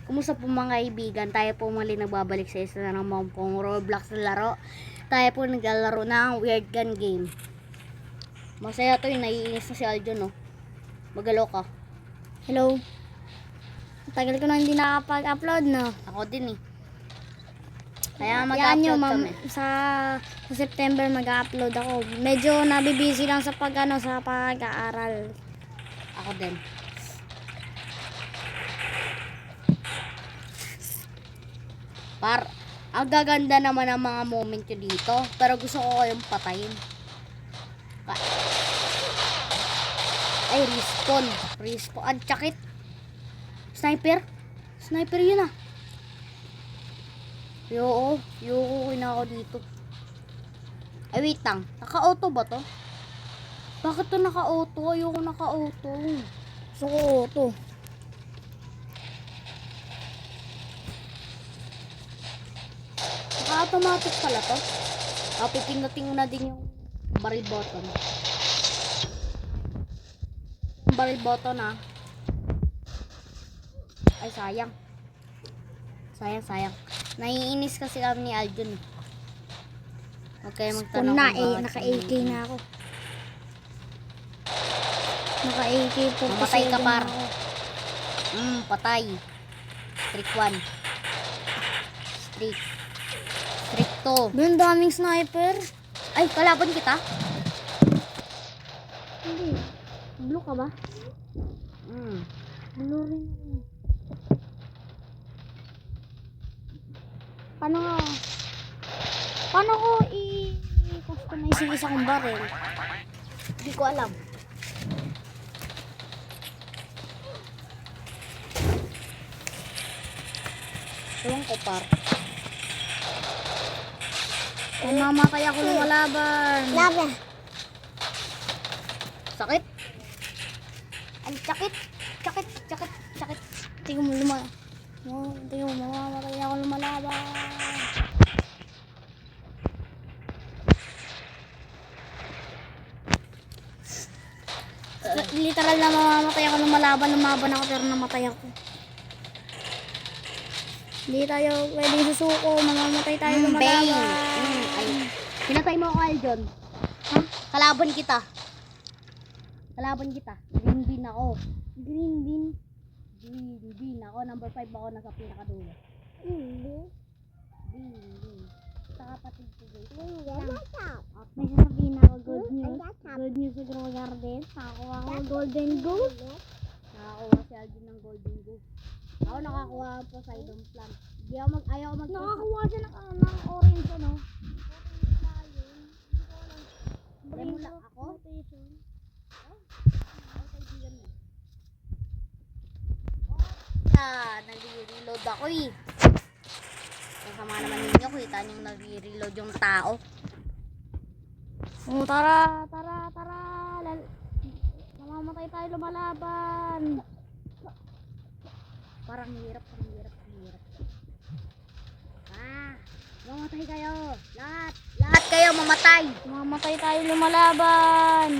Kumusta po mga kaibigan? Tayo po muli nagbabalik sa isa na naman pong Roblox na laro. Tayo po naglalaro ng Weird Gun game. Masaya to, naiinis na si Aljon, no? Magalo ka. Hello. Tagal ko na hindi nakapag-upload, no? Ako din eh. Kaya Yan mag-upload yun, kami. sa September mag-upload ako. Medyo nabibisi lang sa sa pag-aaral. Ako din. Ang gaganda naman ng mga moment ko dito. Pero gusto ko kayong patayin. Ay, respawn. Respawn. Ang tsakit. Sniper. Sniper yun ah. Yoo. Na ako dito. Ay, wait lang. Naka-auto ba to? Bakit to naka-auto? Ayoko naka-auto. Gusto ko auto. Naka-automatic pala to. Pipindutin na din yung barrel button. Yung barrel button ah. Ay, sayang. Sayang. Naiinis kasi kami ni Aljon. Okay, magtanong Na kung bakit naka-AK naiinis. na ako. Naka-AK po. Mamatay ka, par. Patay. Streak 1. Streak 2. Ang daming sniper. Ay, kalaban kita? Hindi. Blue ka ba? Blue rin. Paano ko i-customize yung isang barrel? Hindi ko alam. Ewan ko, par. Mamamatay ako lumalaban. Laban. Sakit? Ang sakit. Sakit. Tingnan mo mamamatay ako lumalaban. Literal na mamamatay ako lumaban ako pero namatay ako. Hindi tayo pwede susuko, mamamatay tayo lumalaban. Ay, pinatay mo ako, Aljon. Ha? Kalaban kita. Green bean ako. Green bean ako. Number 5 ako, nasa pinakadulo. Bean. Sa kapatid ko, guys. May sasabihin ako, good news. Good news sa Grow Garden. Nakakuha ako ng golden goose. Nakakuha si Aljon ng golden goose. Ako nakakuha po sa Poseidon plant. Ayaw mag Nakakuha siya ng orange, ano? Lemon lang ako. Nag-reload ako eh. Kasama naman ninyo, kita nyo nag-reload yung tao. Oh, tara. Namamatay tayo lumalaban. Parang hirap. Mamatay kayo. Lahat kayo mamatay. Namamatay tayo lumalaban.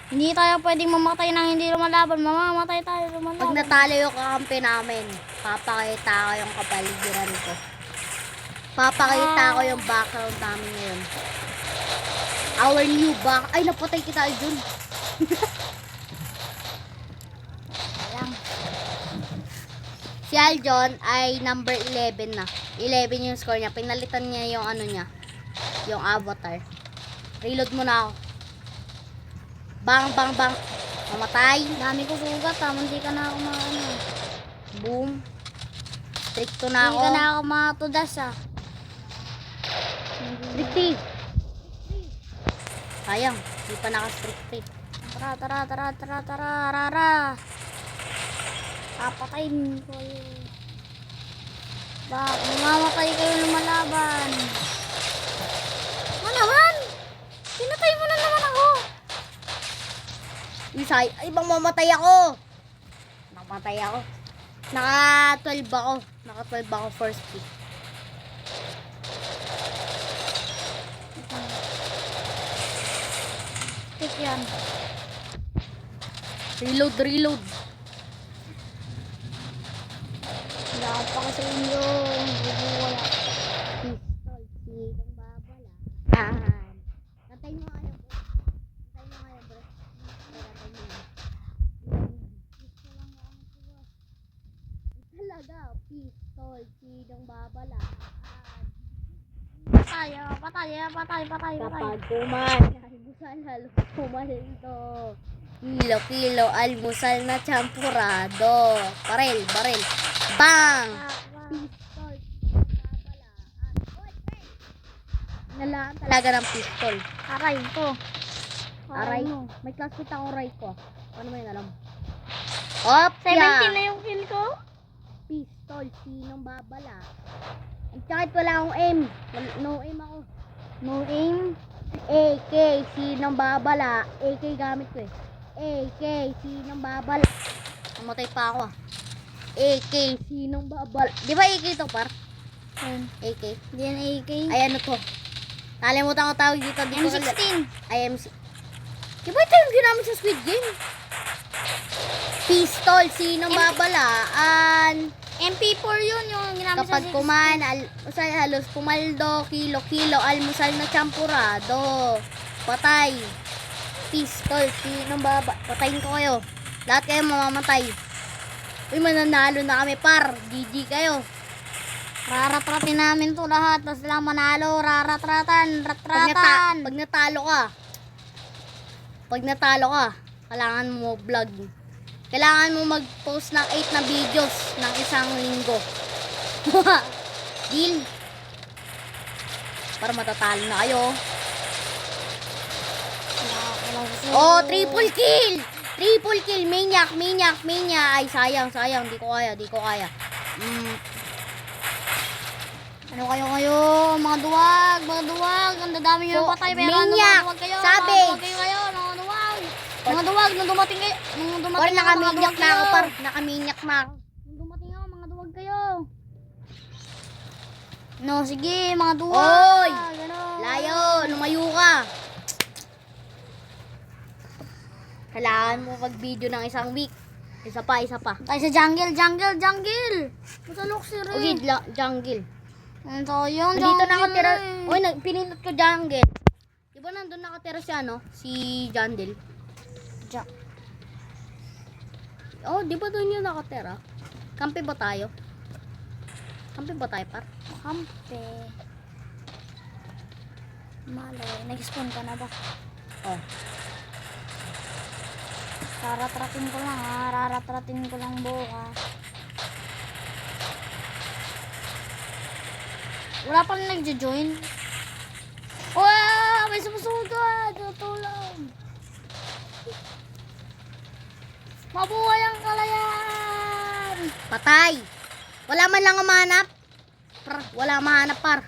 Hindi tayo pwedeng mamatay nang hindi lumalaban. Mamamatay tayo lumalaban. Pag natalo yung kakampi namin, papakita ko yung kapaligiran ko. Papakita ko yung background namin ngayon. Our new back. Ay, napatay kita, Aljon. Si Aljon ay number 11 na. 11 yung score niya. Pinalitan niya yung ano niya. Yung avatar. Reload muna ako. Bang. Mamatay. Dami ko sugat ha. Hindi ka na ako Boom. Streak 2 na Hindi ako. ka na ako matudas ha. Streak 3. Sayang. Hindi pa naka-streak Tara. Papatayin ko yun. Mamamatay kayo lumalaban. Ano naman? Pinatay mo na naman ako. 3. Ay, bang mamatay ako. Naka 12 ako first pick. Tik yan. Reload. Wala pa kasi inyo. Wala. Pistol, sinong babala? Katay mo kayo, bro. Katay mo kayo, bro. Katay mo yan. Gusto lang ako siya. Talaga, pistol, sinong babala? Patay. Kapag kumain, almusal, halos pumalito. Kilo, almusal na champurado. Baril. Bang! Pistol, babalaan. Oy, pre! Nalaan talaga ng pistol. Aray ko. Aray, mo. may classmate akong Ray ko. Paano mo yun alam? 17 Opya! na yung kill ko. Pistol, sinong babala? At kahit wala akong aim. No aim ako. No aim. AK, sinong babala? AK gamit ko eh. AK, sinong babala? Namatay pa ako ah. AK, sinong babala? Di ba AK to, par? Ayun. AK. Hindi yan AK. Ay, ano to? Nalimutan ko tawag dito. Di ko M16. alam. Ay, Di ba ito yung ginamit sa Squid Game? Pistol, sinong babalaan? MP4 yun yung ginamit Kapag sa kumain, halos pumaldo, kilo, almusal na champurado. Patay. Pistol, sinong patayin ko kayo. Lahat kayo mamamatay. Uy, mananalo na kami, par. GG kayo. Raratratin namin to lahat. Tapos lang manalo. Raratratan. Pag natalo ka, kailangan mo vlog. Kailangan mo mag-post ng 8 na videos ng isang linggo. Deal. Para matatalo na kayo. Oh, triple kill! Triple kill! Maniac! Ay, sayang. Di ko kaya. Ano kayo? Mga duwag. Ang dadami nyo yung patay. Pero Maniac! duwag kayo. Savage! Mga duwag kayo. Mga duwag. Nung dumating kayo. Par, nakaminyak na ako, par. Nakaminyak na ako. Nung dumating ako, mga duwag kayo. No, sige. Mga duwag. Oy! Ganon. Layo! Lumayo ka! Kailangan mo mag-video ng isang week. Isa pa. Tayo sa jungle. Matalok si Ray. Okay, jungle. Ito yung Nandito jungle nakatira. na eh. Uy, pinindot ko jungle. Di ba nandun nakatira si Jandel? Oh, di ba doon yung nakatira? Kampi ba tayo, par? Kampe. Malay. Nag-spawn ka na ba? Oh. Raratratin ko lang bukas. Wala pang nagjo-join. Wow! May sumusunod ka! Tutulong! Mabuhay ang kalayan! Patay! Wala man lang mahanap. Wala mahanap, par.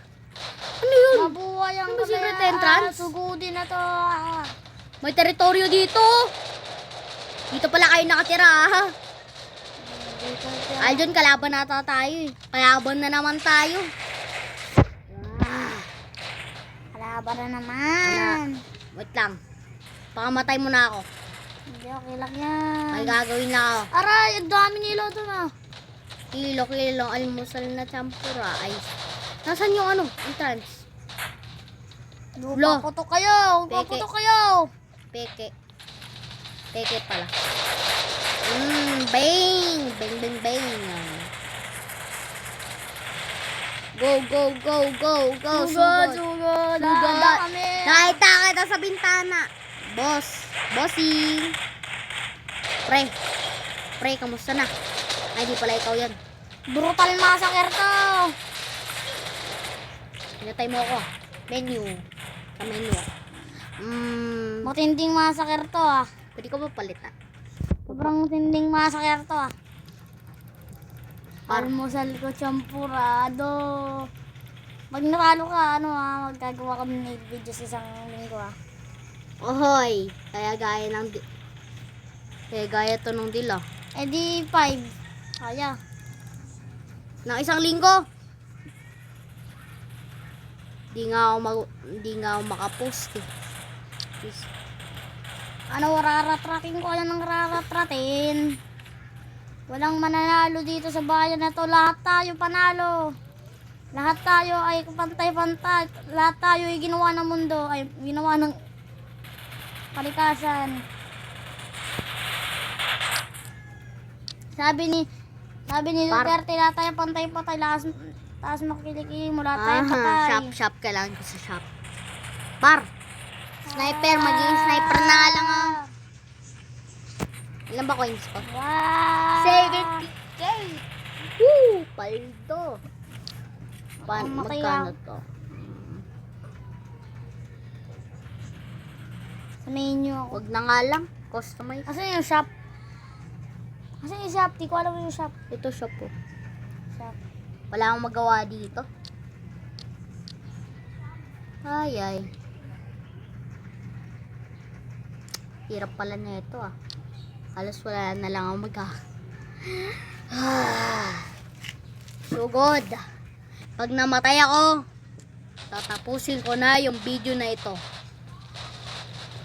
Ano yun? Mabuhay ang Ano ba, secret kalayan! entrance? Sugudin na to! May teritoryo dito. Dito pala kayo nakatira, ha? Aljon, kalaban na tayo eh. Kalaban na naman tayo. Kalaban na naman! Wait lang. Pakamatay mo na ako. Hindi, okay lang yan. May gagawin na ako. Aray! Ang dami nila doon ah! Kilo, almusal na champura. Ay, nasan yung entrance? Lo. Paputok kayo! Peke. Paputok kayo! Peke pala. Bang! Bang! Go! Sugod! Dada kami! Nakita kita sa bintana. Bossing! Pre, kamusta na? Ay, di pala ikaw yan. Brutal massacre to! Pinatay mo ako. Menu. Sa menu. Matinding massacre to ah. Pwede ko ba palitan? Sobrang matinding massacre to ah. Almusal ko champurado. Pag natalo ka, magagawa kami ng video sa isang linggo ah. Ohoy! Kaya gaya to nung dila. Eh di 5. Kaya. Nang isang linggo. Di nga ako makapost eh. Raratratin ko. Ano nang raratratin? Walang mananalo dito sa bayan na to. Lahat tayo panalo. Lahat tayo ay pantay-pantay. Lahat tayo ay ginawa ng mundo. Ay ginawa ng kalikasan. Sabi ni Duterte, lahat tayo pantay-pantay. Taas makikilig mo, lahat tayo patay. Shop ka lang sa shop. Par! Sniper, magiging sniper na nga lang ah. Ilan ba coins ko? Wow! 70k! Woo! Paldo! Mamatay Magkano ako. to? Samayin niyo ako. Wag na nga lang. Customize. Asan yung shop? Asan yung shop? Di ko alam yung shop. Ito shop po. Shop. Wala akong magawa dito. Ay. Hirap pala na ito ah. Halos wala na lang ako Sugod. Pag namatay ako, tatapusin ko na yung video na ito.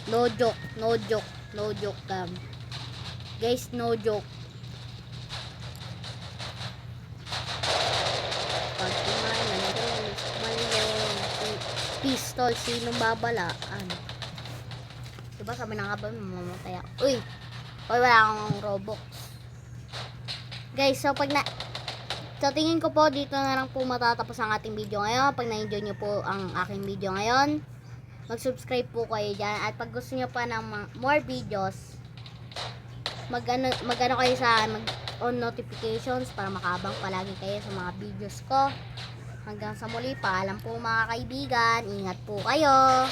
No joke. Guys, no joke. Pag kumain, pistol, sinong babalaan? Diba sabi na nga ba, mamamatay ako. Uy, wala akong Robux. Guys, so tingin ko po, dito na lang po matatapos ang ating video ngayon. Pag na-enjoy nyo po ang aking video ngayon, mag-subscribe po kayo dyan. At pag gusto nyo pa ng more videos, mag-ano kayo sa on notifications para makaabang palagi kayo sa mga videos ko. Hanggang sa muli, paalam po mga kaibigan. Ingat po kayo.